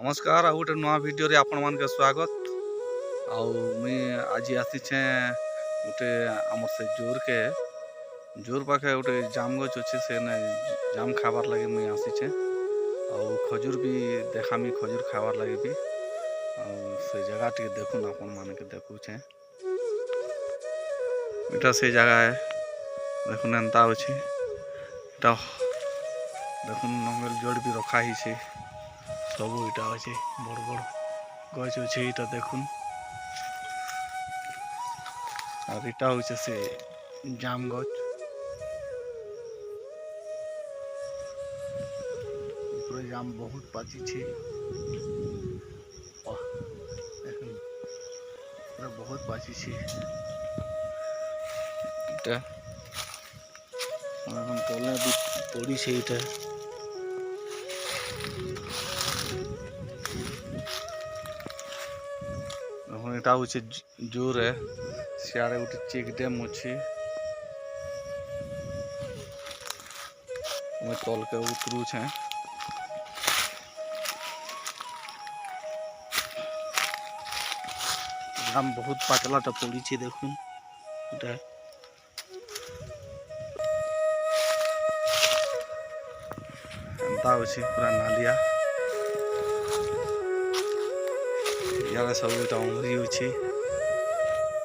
नमस्कार आ गोटे नुआ भिडियो आपण मान के स्वागत। मुई आज आसीचे गोटे आमर से जोर पाखे गोटे जाम गछ अच्छे से जाम खाबार लगे मुई आसीचे। खजूर भी देखामी खजूर खाबार लगे भी से जगह टे देखुन आपण मान के देखुचे इटा से जगह है देखुन एंता अच्छे इटा देखुन नंगल जोड़ भी रखा ही से सब इटा अच्छे बड़ बड़ गछ अच्छे इटा देखुन और इटा होचे से जाम गछ ऊपर जाम बहुत पाची छे देखुन पूरा बहुत पाची छे इटा हम तले भी पड़ी छे इटा इटा होचे जोर है सियाड़े गोटे चेक डैम अच्छे तल के उतरू छे जाम बहुत पतला टा पड़ी छे देखुन इटा एंता अच्छे पूरा नालिया यार सब इटा उंगरी अच्छे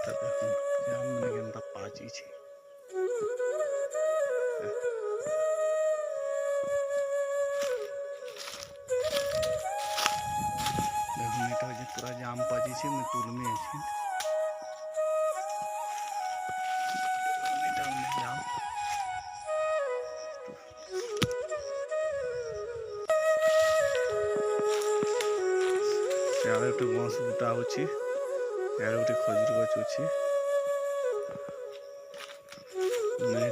देखुन जाम मैंने केनता पाची छे देखुन इटा जे पूरा जाम पाची छे मैं तुल में अछि इटा में जाम यार एक बांस बूटा अच्छी यार गोटे खजूर गछ अच्छी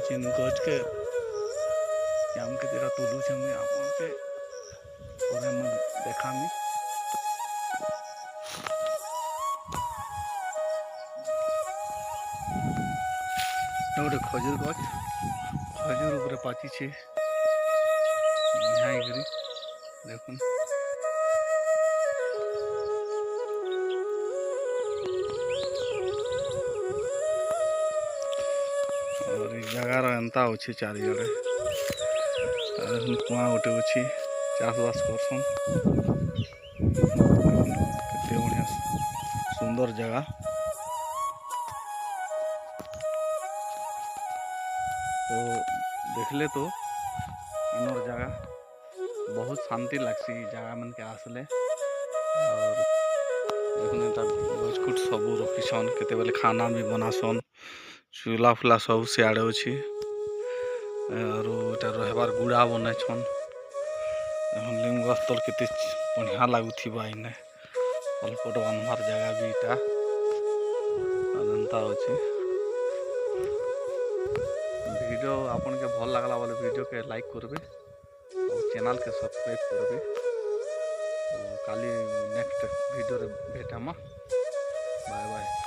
चिन गछ के जाम के तेरा तुलू छे मैं आपन के परे में देखामी गोटे खजूर गछ खजूर ऊपर पाची छे बुझाई करी देखुन और जगार एंता अच्छे चारिजड़े कुआ गोटे अच्छी चाष बास करसन केते बढ़िया सुंदर जगह तो देखले तो इनर जगह बहुत शांति लगसी जगह मन के आसले और गछखुट सब रखीसन केते बेले खाना भी बनासन चूल्हा फुला सब सियाड़े अच्छी और रहबार गुड़ा बने छन लिंग स्थल केते बढ़िया लगुथिबा इने अलपट बांधवार जगह भी इटा अनंता अच्छे वीडियो आपन के भल लागला बोले वीडियो के लाइक करबे और चैनल के सब्सक्राइब करबे काली नेक्स्ट वीडियो रे भेटामा बाय बाय।